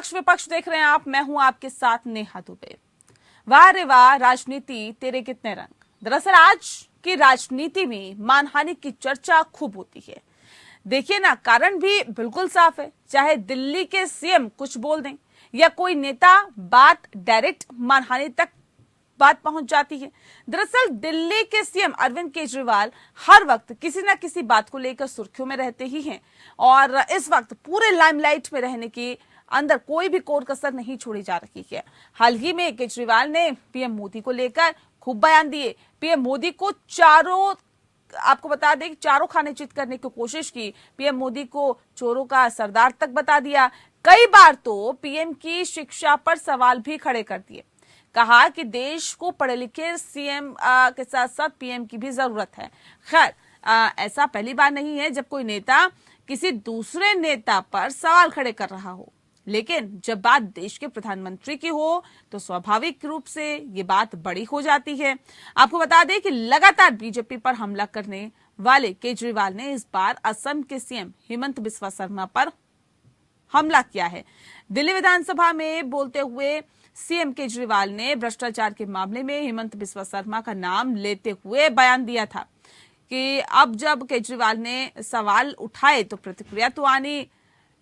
पक्ष विपक्ष देख रहे हैं आप, मैं हूं आपके साथ नेहा दुबे। वाह रे वाह, राजनीति तेरे कितने रंग। दरअसल आज की राजनीति में मानहानि की चर्चा खूब होती है। देखिए ना, कारण भी बिल्कुल साफ है। चाहे दिल्ली के सीएम कुछ बोल दें या कोई नेता, बात डायरेक्ट मानहानि तक बात पहुंच जाती है। दरअसल दिल्ली के सीएम अरविंद केजरीवाल हर वक्त किसी न किसी बात को लेकर सुर्खियों में रहते ही हैं और इस वक्त पूरे लाइमलाइट में रहने की अंदर कोई भी कोर कसर नहीं छोड़ी जा रही है। हाल ही में केजरीवाल ने पीएम मोदी को लेकर खूब बयान दिए। पीएम मोदी को आपको बता दें कि चारों खाने चित करने की कोशिश की। पीएम मोदी को चोरों का सरदार तक बता दिया। कई बार तो पीएम की शिक्षा पर सवाल भी खड़े कर दिए। कहा कि देश को पढ़े लिखे सीएम के साथ साथ पीएम की भी जरूरत है। खैर, ऐसा पहली बार नहीं है जब कोई नेता किसी दूसरे नेता पर सवाल खड़े कर रहा हो, लेकिन जब बात देश के प्रधानमंत्री की हो तो स्वाभाविक रूप से ये बात बड़ी हो जाती है। आपको बता दें कि लगातार बीजेपी पर हमला करने वाले केजरीवाल ने इस बार असम के सीएम हेमंत बिस्वा शर्मा पर हमला किया है। दिल्ली विधानसभा में बोलते हुए सीएम केजरीवाल ने भ्रष्टाचार के मामले में हेमंत बिस्वा शर्मा का नाम लेते हुए बयान दिया था कि अब जब केजरीवाल ने सवाल उठाए तो प्रतिक्रिया तो आनी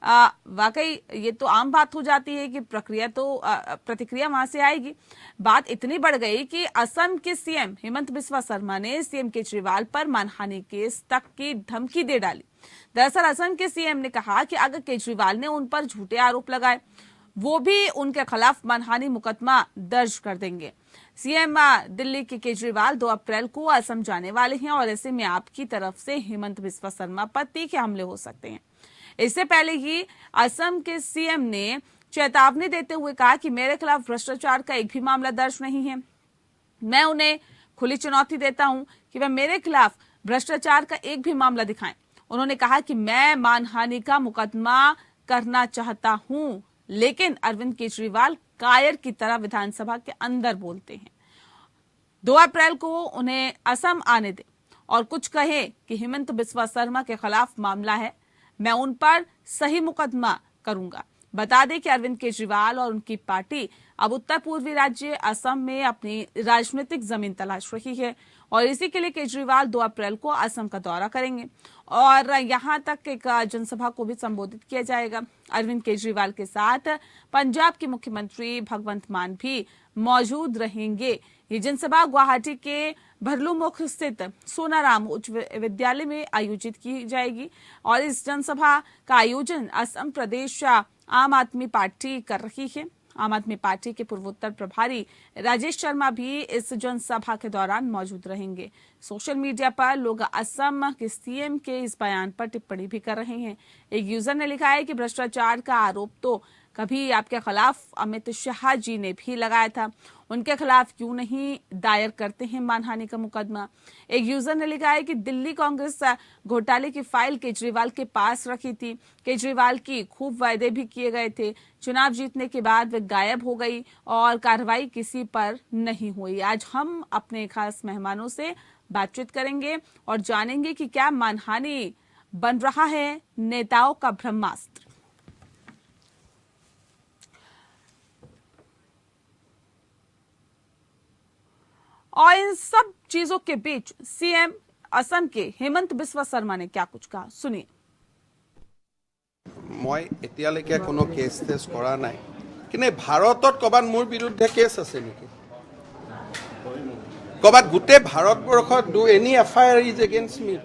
वाकई ये तो आम बात हो जाती है कि प्रतिक्रिया वहां से आएगी। बात इतनी बढ़ गई कि असम के सीएम हेमंत बिस्वा शर्मा ने सीएम केजरीवाल पर मानहानि केस तक की धमकी दे डाली। दरअसल असम के सीएम ने कहा कि अगर केजरीवाल ने उन पर झूठे आरोप लगाए, वो भी उनके खिलाफ मानहानि मुकदमा दर्ज कर देंगे। सीएम दिल्ली के केजरीवाल 2 अप्रैल को असम जाने वाले हैं और ऐसे में आपकी तरफ से हेमंत बिस्वा शर्मा पर तीखे हमले हो सकते हैं। इससे पहले ही असम के सीएम ने चेतावनी देते हुए कहा कि मेरे खिलाफ भ्रष्टाचार का एक भी मामला दर्ज नहीं है। मैं उन्हें खुली चुनौती देता हूं कि वह मेरे खिलाफ भ्रष्टाचार का एक भी मामला दिखाएं। उन्होंने कहा कि मैं मानहानि का मुकदमा करना चाहता हूं, लेकिन अरविंद केजरीवाल कायर की तरह विधानसभा के अंदर बोलते हैं। 2 अप्रैल को उन्हें असम आने दे और कुछ कहे कि हेमंत बिस्वा शर्मा के खिलाफ मामला है, मैं उन पर सही मुकदमा करूंगा। बता दें कि अरविंद केजरीवाल और उनकी पार्टी अब उत्तर पूर्वी राज्य असम में अपनी राजनीतिक जमीन तलाश रही है और इसी के लिए केजरीवाल 2 अप्रैल को असम का दौरा करेंगे और यहां तक एक जनसभा को भी संबोधित किया जाएगा। अरविंद केजरीवाल के साथ पंजाब के मुख्यमंत्री भगवंत मान भी मौजूद रहेंगे। ये जनसभा गुवाहाटी के भरलुमुख स्थित सोनाराम उच्च विद्यालय में आयोजित की जाएगी और इस जनसभा का आयोजन असम प्रदेश आम आदमी पार्टी कर रही है। आम आदमी पार्टी के पूर्वोत्तर प्रभारी राजेश शर्मा भी इस जनसभा के दौरान मौजूद रहेंगे। सोशल मीडिया पर लोग असम के सीएम के इस बयान पर टिप्पणी भी कर रहे हैं। एक यूजर ने लिखा है कि भ्रष्टाचार का आरोप तो कभी आपके खिलाफ अमित शाह जी ने भी लगाया था, उनके खिलाफ क्यों नहीं दायर करते हैं मानहानि का मुकदमा। एक यूजर ने लिखा है कि दिल्ली कांग्रेस घोटाले की फाइल केजरीवाल के पास रखी थी, केजरीवाल की खूब वायदे भी किए गए थे, चुनाव जीतने के बाद वे गायब हो गई और कार्रवाई किसी पर नहीं हुई। आज हम अपने खास मेहमानों से बातचीत करेंगे और जानेंगे कि क्या मानहानि बन रहा है नेताओं का ब्रह्मास्त्र। और इन सब चीजों के बीच सीएम असम के हेमंत बिस्वा शर्मा ने क्या कुछ कहा, सुनिए। मैं एतियालेके कोनो केस तेस करा नाइ, किने भारतत कबात मोर बिरुद्धे केस आछे नेকি? कबात गुटे भारतबर्षत do any FIR is against me?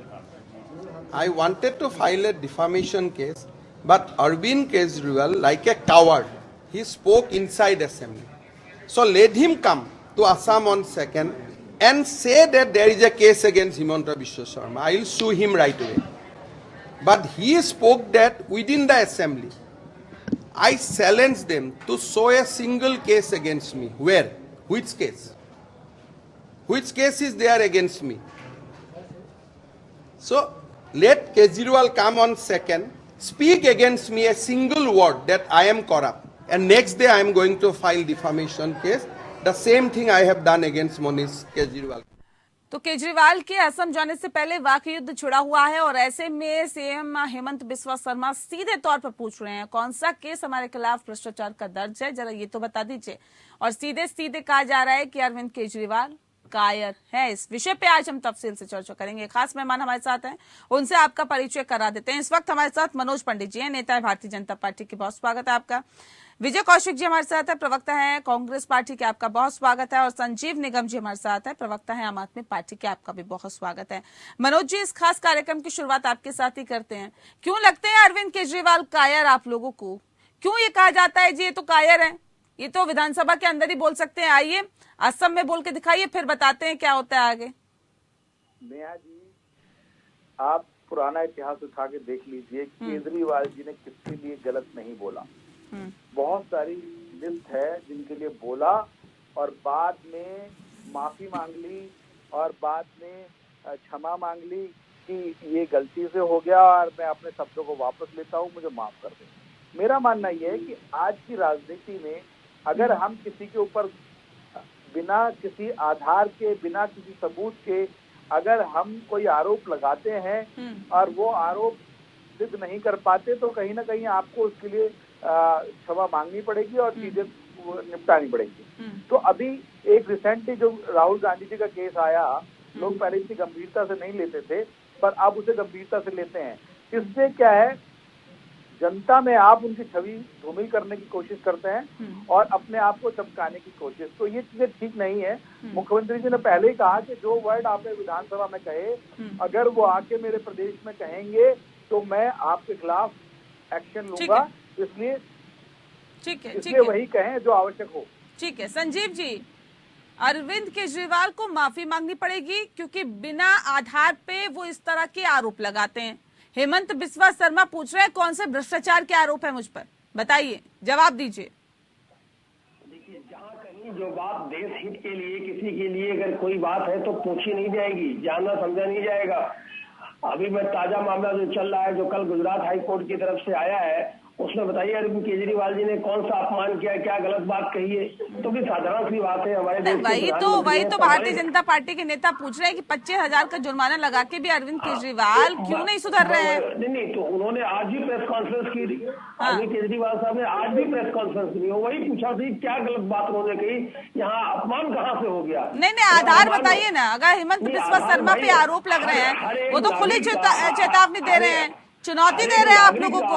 I wanted to file a defamation case, but Arvind Kejriwal, like a coward, he spoke inside assembly. So let him come to Assam on 2nd and say that there is a case against Himanta Biswa Sarma. I will sue him right away. But he spoke that within the assembly. I challenged them to show a single case against me. Where? Which case? Which case is there against me? So let Kejriwal come on 2nd, speak against me a single word that I am corrupt. And next day I am going to file defamation case. The same thing I have done against Monish Kejriwal. तो केजरीवाल के असम जाने से पहले वाक युद्ध छिड़ा हुआ है और ऐसे में सीएम हेमंत बिस्वा शर्मा सीधे तौर पर पूछ रहे हैं कौन सा केस हमारे खिलाफ भ्रष्टाचार का दर्ज है, जरा ये तो बता दीजिए। और सीधे सीधे कहा जा रहा है कि अरविंद केजरीवाल कायर है। इस विषय पे आज हम तफसील से चर्चा करेंगे। खास मेहमान हमारे साथ हैं, उनसे आपका परिचय करा देते हैं। इस वक्त हमारे साथ मनोज पंडित जी हैं, नेता है भारतीय जनता पार्टी के, बहुत स्वागत है आपका। विजय कौशिक जी हमारे साथ है, प्रवक्ता है कांग्रेस पार्टी के, आपका बहुत स्वागत है। और संजीव निगम जी हमारे साथ है, प्रवक्ता है आम आदमी पार्टी के, आपका भी बहुत स्वागत है। मनोज जी, इस खास कार्यक्रम की शुरुआत आपके साथ ही करते हैं। क्यों लगते हैं अरविंद केजरीवाल कायर आप लोगों को? क्यों ये कहा जाता है जी ये तो कायर है, ये तो विधानसभा के अंदर ही बोल सकते हैं? आइए असम में बोल के दिखाइए, फिर बताते हैं क्या होता है आगे। नेहा जी, आप पुराना इतिहास उठा के देख लीजिए, केजरीवाल जी ने किसके लिए गलत नहीं बोला। बहुत सारी लिस्ट है जिनके लिए बोला और बाद में माफी मांग ली और बाद में क्षमा मांग ली कि ये गलती से हो गया और मैं अपने शब्दों को वापस लेता हूँ, मुझे माफ कर दें। मेरा मानना यह है कि आज की राजनीति में अगर हम किसी के ऊपर बिना किसी आधार के, बिना किसी सबूत के अगर हम कोई आरोप लगाते हैं और वो आरोप सिद्ध नहीं कर पाते तो कहीं ना कहीं आपको उसके लिए क्षमा मांगनी पड़ेगी और चीजें निपटानी पड़ेगी। तो अभी एक रिसेंटली जो राहुल गांधी जी का केस आया, लोग पहले इतनी गंभीरता से नहीं लेते थे पर अब उसे गंभीरता से लेते हैं। इससे क्या है, जनता में आप उनकी छवि धूमिल करने की कोशिश करते हैं और अपने आप को चमकाने की कोशिश, तो ये चीजें ठीक नहीं है। मुख्यमंत्री जी ने पहले ही कहा कि जो वर्ड आपने विधानसभा में कहे अगर वो आके मेरे प्रदेश में कहेंगे तो मैं आपके खिलाफ एक्शन लूंगा, इसलिए ठीक है, इसलिए वही कहें जो आवश्यक हो। ठीक है संजीव जी, अरविंद केजरीवाल को माफी मांगनी पड़ेगी क्योंकि बिना आधार पे वो इस तरह के आरोप लगाते हैं। हेमंत बिस्वा शर्मा पूछ रहे हैं कौन से भ्रष्टाचार के आरोप है मुझ पर, बताइए, जवाब दीजिए। देखिए, जहाँ कहीं जो बात देश हित के लिए, किसी के लिए अगर कोई बात है तो पूछी नहीं जाएगी, जाना समझा नहीं जाएगा। अभी मैं ताजा मामला जो चल रहा है, जो कल गुजरात हाई कोर्ट की तरफ से आया है, उसमें बताइए अरविंद केजरीवाल जी ने कौन सा अपमान किया, क्या गलत बात कही है। तो भी साधारण सी बात है हमारे देश वही तो भारतीय जनता पार्टी के नेता पूछ रहे हैं कि 25,000 का जुर्माना लगा के भी अरविंद केजरीवाल क्यों नहीं सुधर रहे हैं। नहीं, तो उन्होंने आज भी प्रेस कॉन्फ्रेंस की थी, अरविंद केजरीवाल साहब ने आज भी प्रेस कॉन्फ्रेंस की, वही पूछा थी क्या गलत बात उन्होंने कही, यहाँ अपमान कहाँ से हो गया। नहीं, आधार बताइए ना। अगर हेमंत बिस्वा शर्मा पे आरोप लग रहे हैं, वो तो खुली चेतावनी दे रहे हैं, चुनौती दे रहे हैं आप लोगों को।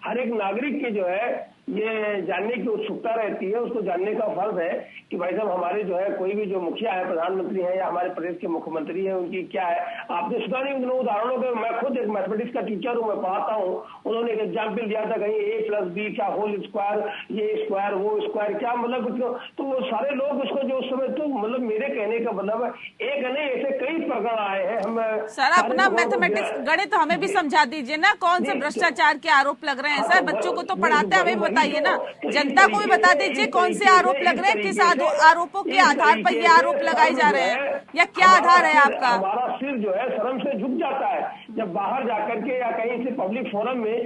हर एक नागरिक की जो है ये जानने की उत्सुकता रहती है, उसको जानने का फर्ज है कि भाई साहब हमारे जो है कोई भी जो मुखिया है, प्रधानमंत्री है या हमारे प्रदेश के मुख्यमंत्री है, उनकी क्या है। आपने सुना नहीं उन उदाहरणों के, मैं खुद एक मैथमेटिक्स का टीचर हूँ, मैं पढ़ाता हूँ, उन्होंने एक एग्जाम्पल दिया था कहीं A+B क्या होल स्क्वायर, ये स्क्वायर वो स्क्वायर क्या, मतलब तो वो सारे लोग उसको जो उस समय, तो मतलब मेरे कहने का मतलब एक नहीं ऐसे कई प्रकरण आए हैं। हम सर अपना मैथमेटिक्स गणित हमें भी समझा दीजिए ना, कौन से भ्रष्टाचार के आरोप लग रहे हैं। सर बच्चों को तो पढ़ाते हैं, हमें बताइए ना, जनता को भी बता दीजिए कौन से आरोप लग रहे हैं, किस आरोपों के आधार पर ये आरोप लगाए जा रहे हैं, या क्या आधार है आपका। हमारा सिर जो है शर्म से झुक जाता है जब बाहर जाकर के या कहीं से पब्लिक फोरम में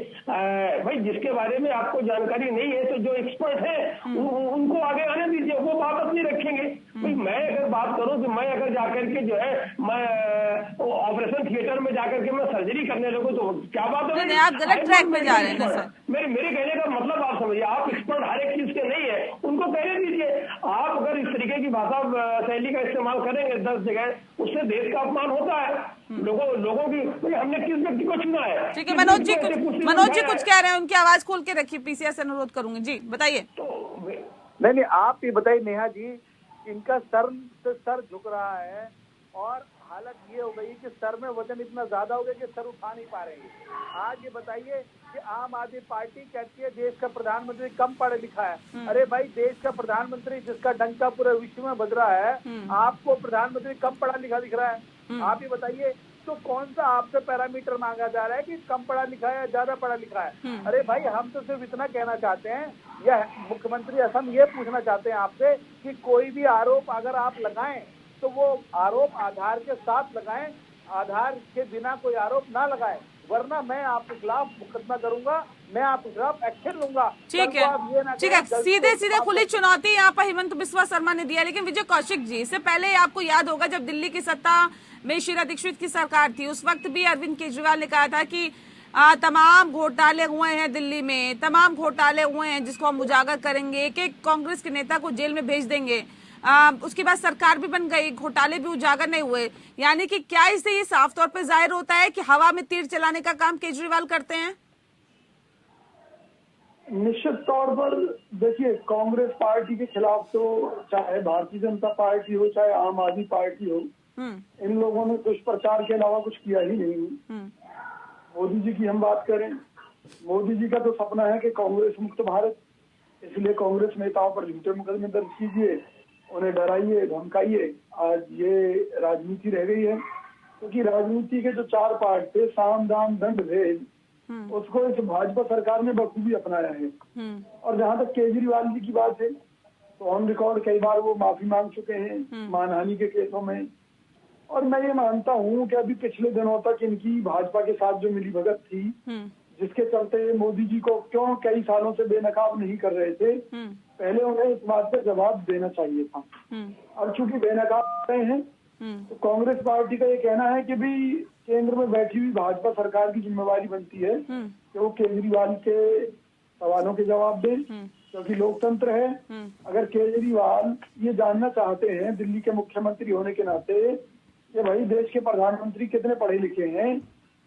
भाई जिसके बारे में आपको जानकारी नहीं है तो जो एक्सपर्ट है उनको आगे आने दीजिए, वो बात अपनी रखेंगे। भाई मैं अगर बात करूं कि मैं अगर जाकर के जो है मैं ऑपरेशन थिएटर में जाकर के मैं सर्जरी करने लगूं तो क्या बात है। नहीं, आप गलत ट्रैक पे जा रहे हैं ना सर। मेरे कहने का मतलब आप समझिए, आप एक्सपर्ट हर एक चीज के नहीं है, उनको कहने दीजिए। आप अगर इस तरीके की भाषा शैली का इस्तेमाल करेंगे 10 जगह, उससे देश का अपमान होता है। लोगों की हमने किस व्यक्ति को चुना है। ठीक है, मनोज जी कुछ कह रहे हैं, उनकी आवाज खोल के रखिए, पीसीआर से अनुरोध करूंगी जी, बताइए। नहीं, आप ये बताइए नेहा जी, इनका सर झुक रहा है और हालत ये हो गई कि सर में वजन इतना ज्यादा हो गया कि सर उठा नहीं पा रहे हैं। आज ये बताइए कि आम आदमी पार्टी कहती है देश का प्रधानमंत्री कम पढ़ा लिखा है। अरे भाई, देश का प्रधानमंत्री जिसका डंका पूरे विश्व में बज रहा है, आपको प्रधानमंत्री कम पढ़ा लिखा दिख रहा है। आप ये बताइए, तो कौन सा आपसे पैरामीटर मांगा जा रहा है कि कम पढ़ा लिखा है या ज्यादा पढ़ा लिखा है। अरे भाई, हम तो सिर्फ इतना कहना चाहते हैं, या मुख्यमंत्री असम ये पूछना चाहते हैं आपसे कि कोई भी आरोप अगर आप लगाएं तो वो आरोप आधार के साथ लगाएं, आधार के बिना कोई आरोप ना लगाएं, वरना मैं आपके खिलाफ मुकदमा करूंगा मैं आपके खिलाफ एक्शन लूंगा। ठीक कल को आप ये ना है, ठीक है, कहें, गलती सीधे से सीधे आप- खुली चुनौती यहाँ पर हिमंत बिस्वा शर्मा ने दिया। लेकिन विजय कौशिक जी, इससे पहले आपको याद होगा जब दिल्ली की सत्ता में शीला दीक्षित की सरकार थी, उस वक्त भी अरविंद केजरीवाल ने कहा था कि तमाम घोटाले हुए हैं दिल्ली में, तमाम घोटाले हुए हैं जिसको हम उजागर करेंगे, एक एक कांग्रेस के नेता को जेल में भेज देंगे। उसके बाद सरकार भी बन गई, घोटाले भी उजागर नहीं हुए। यानी कि क्या इससे ये साफ तौर पे जाहिर होता है कि हवा में तीर चलाने का काम केजरीवाल करते हैं? निश्चित तौर पर देखिए, कांग्रेस पार्टी के खिलाफ तो चाहे भारतीय जनता पार्टी हो चाहे आम आदमी पार्टी हो, इन लोगों ने दुष्प्रचार के अलावा कुछ किया ही नहीं। मोदी जी की हम बात करें, मोदी जी का तो सपना है कि कांग्रेस मुक्त भारत, इसलिए कांग्रेस नेताओं पर झूठे मुकदमे दर्ज कीजिए, उन्हें डराइए धमकाइए। आज ये राजनीति रह गई है, क्योंकि राजनीति के जो 4 पार्ट थे, साम दाम दंड भेद, उसको इस भाजपा सरकार ने बखूबी अपनाया है। और जहां तक केजरीवाल जी की बात है, तो ऑन रिकॉर्ड कई बार वो माफी मांग चुके हैं मानहानि के केसों में। और मैं ये मानता हूँ कि अभी पिछले दिनों तक इनकी भाजपा के साथ जो मिलीभगत थी, जिसके चलते मोदी जी को क्यों कई सालों से बेनकाब नहीं कर रहे थे, पहले उन्हें इस बात का जवाब देना चाहिए था। और चूंकि बेनकाब रहे हैं, तो कांग्रेस पार्टी का ये कहना है कि भी केंद्र में बैठी हुई भाजपा सरकार की जिम्मेवारी बनती है कि वो केजरीवाल के सवालों के जवाब दें, क्योंकि लोकतंत्र है। अगर केजरीवाल ये जानना चाहते हैं दिल्ली के मुख्यमंत्री होने के नाते कि भाई देश के प्रधानमंत्री कितने पढ़े लिखे हैं,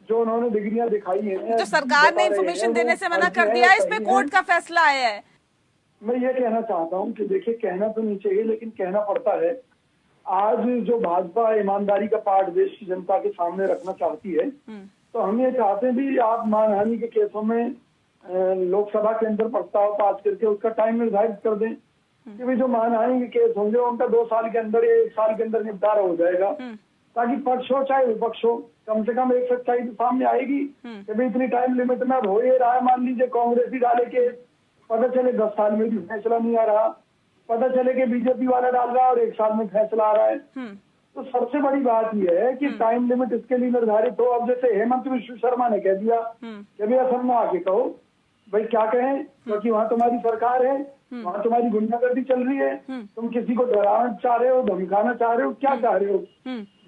जो उन्होंने डिग्रियां दिखाई हैं, तो सरकार ने इन्फॉर्मेशन देने से मना कर दिया है, इस पे कोर्ट का फैसला आया है। मैं ये कहना चाहता हूँ कि देखिए, कहना तो नहीं चाहिए लेकिन कहना पड़ता है। आज जो भाजपा ईमानदारी का पाठ देश की जनता के सामने रखना चाहती है, तो हम ये चाहते हैं भी आप मानहानि के केसों में लोकसभा के अंदर प्रस्ताव पास करके उसका टाइम निर्धारित कर दें कि भाई जो मानहानि के केस होंगे उनका 2 साल के अंदर या 1 साल के अंदर निपटारा हो जाएगा, ताकि पक्ष हो चाहे विपक्ष हो, कम से कम एक सच्चाई तो सामने आएगी कि भाई इतनी टाइम लिमिट में अब हो ये रहा है। मान लीजिए कांग्रेस ही डाले के, पता चले 10 साल में भी फैसला नहीं आ रहा, पता चले कि बीजेपी वाला डाल रहा है और 1 साल में फैसला आ रहा है। तो सबसे बड़ी बात यह है कि टाइम लिमिट इसके लिए निर्धारित हो। अब जैसे हेमंत बिस्वा शर्मा ने कह दिया कि भाई असम में आके कहो, भाई क्या कहें, क्योंकि वहाँ तुम्हारी सरकार है, वहाँ तुम्हारी गुंडागर्दी चल रही है, तुम किसी को डराना चाह रहे हो, धमकाना चाह रहे हो, क्या चाह रहे हो।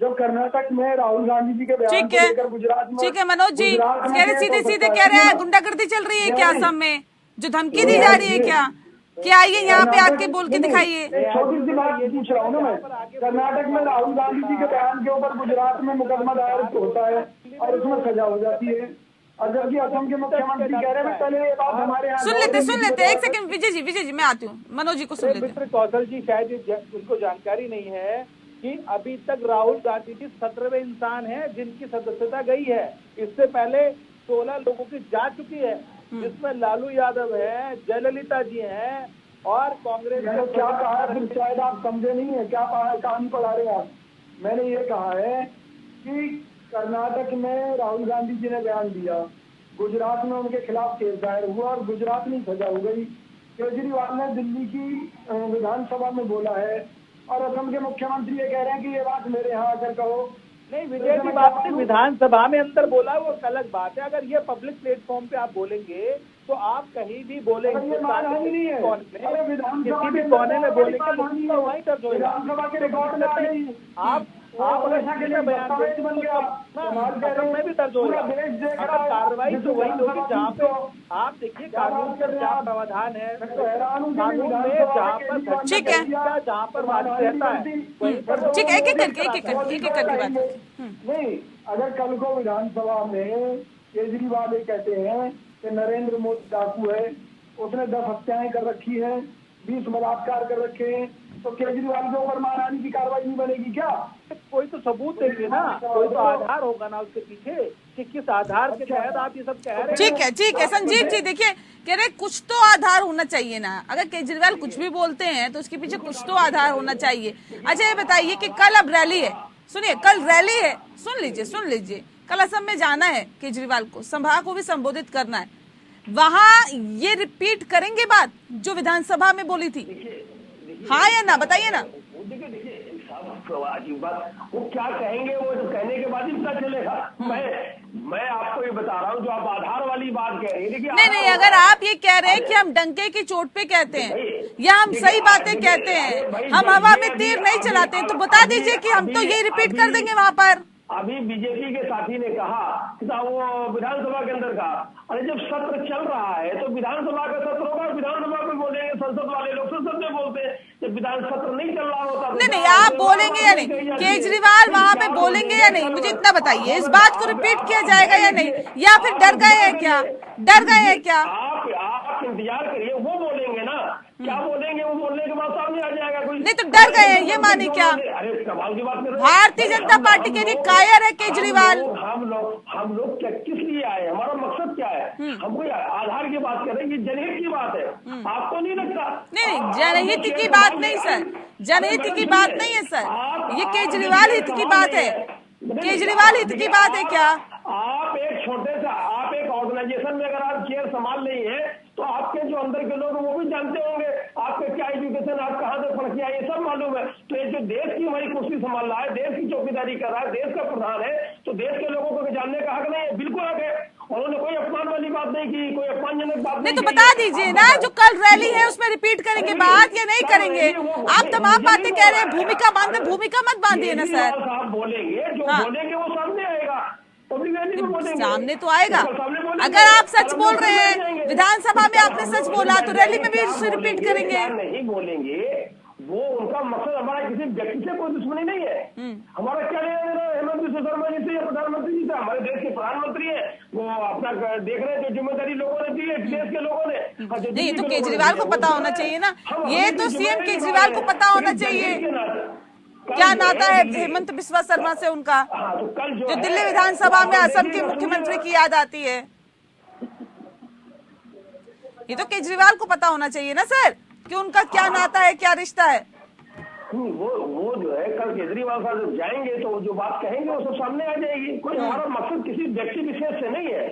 जब कर्नाटक में राहुल गांधी जी के बयान को लेकर गुजरात में, ठीक है मनोज जी कह रहे, सीधे सीधे कह रहे हैं गुंडागर्दी चल रही है क्या असम में, जो धमकी दी जा रही है क्या? क्या आइए यहाँ पे आके बोल के दिखाइए। छोटी सी बात पूछ रहा हूँ ना मैं, कर्नाटक में राहुल गांधी जी के बयान के ऊपर गुजरात में मुकदमा दायर होता है और उसमें सजा हो जाती है, और जबकि असम के मुख्यमंत्री कह रहे हैं पहले ये बात हमारे यहाँ सुन लेते 1 सेकंड विजय जी मैं आती हूँ, मनोज जी को सुन लेते। मित्र कौशल जी, शायद उनको जानकारी नहीं है कि अभी तक राहुल गांधी जी 17वें इंसान हैं जिनकी सदस्यता गई है। इससे पहले 16 लोगों की जा चुकी है, जिसमें लालू यादव है, जयललिता जी हैं और कांग्रेस मैंने क्या कहा है, शायद आप समझे नहीं है, क्या कहानी पढ़ा रहे हैं आप। मैंने ये कहा है कि कर्नाटक में राहुल गांधी जी ने बयान दिया, गुजरात में उनके खिलाफ केस दायर हुआ और गुजरात में सजा हो गई। केजरीवाल ने दिल्ली की विधानसभा में बोला है और असम के मुख्यमंत्री ये कह रहे हैं कि ये बात मेरे यहाँ आकर कहो। नहीं, विजय की बात विधानसभा में अंदर बोला वो अलग बात है। अगर ये पब्लिक प्लेटफॉर्म पे आप बोलेंगे तो आप कहीं भी बोलेंगे, किसी भी कोने में बोलेंगे तो वहीं दर्ज होगा। आप में भी दर्ज होगा। अगर कार्रवाई तो वही होगी जहाँ पे आप देखिए कानून का क्या प्रावधान है, कानून में जहाँ पर ठीक है, जहाँ पर वादी रहता है ठीक है, एक एक करके बात। नहीं, अगर कल को विधानसभा में केजरीवाल ये कहते हैं कि नरेंद्र मोदी डाकू है, उसने 10 हत्याएं कर रखी है, 20 बलात्कार कर रखे हैं, तो केजरीवाल के ऊपर मानहानि की कार्रवाई नहीं बनेगी क्या? कोई तो सबूत देंगे ना, कोई तो आधार होगा ना उसके पीछे कि किस आधार के तहत आप ये सब कह रहे हैं। ठीक है संजीव जी, देखिए कह रहे कुछ तो आधार होना चाहिए ना। अगर केजरीवाल कुछ भी बोलते हैं तो उसके पीछे कुछ तो आधार होना चाहिए। अच्छा ये बताइए कि कल अब रैली है, सुनिए कल रैली है, सुन लीजिए कल असम में जाना है केजरीवाल को, सभा को भी संबोधित करना है, वहां ये रिपीट करेंगे बात जो विधानसभा में बोली थी, हाँ या ना बताइए ना। देखिए साहब अजीब बात, वो क्या कहेंगे वो तो कहने के बाद ही पता चलेगा। मैं आपको ये बता रहा हूँ, जो आप आधार वाली बात कह रही है, देखिए नहीं, अगर आप ये कह रहे हैं कि हम डंके की चोट पे कहते हैं या हम सही बातें कहते हैं, हम हवा में तीर नहीं चलाते हैं, तो बता दीजिए कि हम तो ये रिपीट कर देंगे वहां पर। अभी बीजेपी के साथी ने कहा कि वो विधानसभा के अंदर कहा, अरे जब सत्र चल रहा है तो विधानसभा का सत्र होगा, विधानसभा में बोलेंगे, संसद वाले लोग संसद में बोलते हैं, जब विधान सत्र नहीं चल रहा होता। नहीं, आप बोलेंगे या नहीं, केजरीवाल वहां पे बोलेंगे या नहीं, मुझे इतना बताइए। इस बात को रिपीट किया जाएगा या नहीं, या फिर डर गए हैं क्या? डर गए हैं क्या? आप इंतजार करिए, वो बोलेंगे ना, क्या बोलेंगे, वो बोलने के बाद सामने आ जाएगा। कोई नहीं तो डर गए हैं, ये माने क्या? अरे कमाल की बात कर रहे हैं। भारतीय जनता पार्टी के लिए कायर है केजरीवाल। हम लोग किस लिए आए, हमारा मकसद क्या है? हम कोई आधार की बात कर रहे हैं, ये जनहित की बात है, आपको नहीं लगता? नहीं, जनहित की बात नहीं सर, जनहित की बात नहीं है सर, ये केजरीवाल हित की बात है। केजरीवाल हित की बात है क्या? आप एक छोटे सा, आप एक ऑर्गेनाइजेशन में अगर आप चेयर संभाल रही है तो आपके जो अंदर के लोग वो भी जानते होंगे आपके क्या एजुकेशन, आप कहाँ से पढ़ के आए, ये सब मालूम है। तो ये जो देश की हमारी कुर्सी संभाल रहा है, देश की चौकीदारी कर रहा है, देश का प्रधान है, तो देश के लोगों को जानने का हक नहीं है, बिल्कुल हक है। उन्होंने कोई अपमान वाली बात नहीं की, कोई अपमानजनक बात नहीं तो बता दीजिए ना, जो कल रैली है उसमें रिपीट करेंगे बात या नहीं करेंगे? आप तमाम बातें कह रहे हैं, भूमिका बांधे, भूमिका मत बांधिए ना सर। साहब बोलेंगे, जो बोलेंगे वो सामने आएगा, सामने तो आएगा। अगर आप सच बोल रहे हैं, विधानसभा में आपने सच बोला, तो रैली में भी रिपीट करेंगे। नहीं बोलेंगे, वो उनका मकसद, हमारा किसी व्यक्ति से कोई दुश्मनी नहीं है। हमारा क्या लेना देना हेमंत बिस्वा शर्मा जी से या प्रधानमंत्री जी से? हमारे देश के प्रधानमंत्री है, वो अपना देख रहे हैं, जो जिम्मेदारी लोगों ने दी है देश के लोगों ने। नहीं, ये तो केजरीवाल को पता होना चाहिए ना, ये तो सीएम केजरीवाल को पता होना चाहिए क्या नाता है हेमंत बिस्वा शर्मा से उनका, जो दिल्ली विधानसभा में असम के मुख्यमंत्री की याद आती है। ये तो केजरीवाल को पता होना चाहिए ना सर, कि उनका क्या नाता है, क्या रिश्ता है। वो जो है कल केजरीवाल साहब जब जाएंगे तो जो बात कहेंगे वो सब सामने आ जाएगी। कोई हमारा मकसद किसी व्यक्ति विशेष से नहीं है,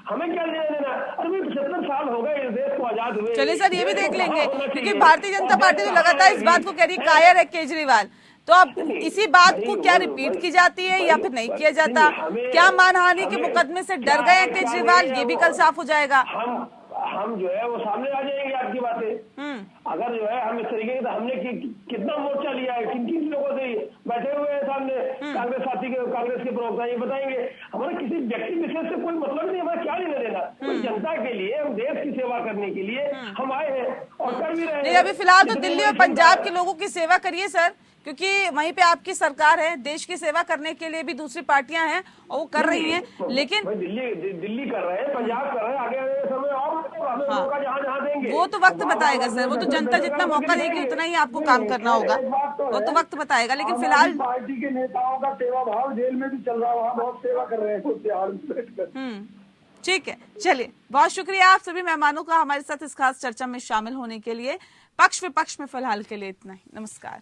हमें क्या लेना देना। अरे 75 साल हो गए इस देश को आजाद हुए। चलिए सर, ये भी देख लेंगे, क्योंकि भारतीय जनता पार्टी तो लगातार इस बात को कह रही कायर है केजरीवाल। तो अब इसी बात को क्या रिपीट की जाती है या फिर नहीं किया जाता? क्या मानहानि के मुकदमे से डर गए हैं केजरीवाल, ये भी कल साफ हो जाएगा। हम जो है वो सामने आ जाएंगे आपकी बातें। अगर जो है हम इस तरीके से, हमने कितना मोर्चा लिया है, किन किन लोगों से बैठे हुए हैं सामने, कांग्रेस साथी के, कांग्रेस के प्रवक्ता ये बताएंगे। हमारा किसी व्यक्ति विशेष से कोई मतलब नहीं, हमारा क्या लेना देना। कोई जनता के लिए, हम देश की सेवा करने के लिए हम आए हैं और कर भी रहे हैं। अभी फिलहाल तो दिल्ली और पंजाब के लोगों की सेवा करिए सर, क्योंकि वहीं पे आपकी सरकार है। देश की सेवा करने के लिए भी दूसरी पार्टियां हैं और वो कर रही हैं, लेकिन दिल्ली कर रहे हैं, पंजाब कर रहे हैं, आगे समय और जहाँ देंगे वो तो वक्त बताएगा सर। वो तो जनता जितना मौका देगी उतना ही आपको काम करना होगा, वो तो वक्त बताएगा। लेकिन फिलहाल पार्टी के नेताओं का सेवा भाव जेल में भी चल रहा है, वहाँ बहुत सेवा कर रहे हैं। ठीक है, चलिए, बहुत शुक्रिया आप सभी मेहमानों का हमारे साथ इस खास चर्चा में शामिल होने के लिए। पक्ष विपक्ष में फिलहाल के लिए इतना ही। नमस्कार।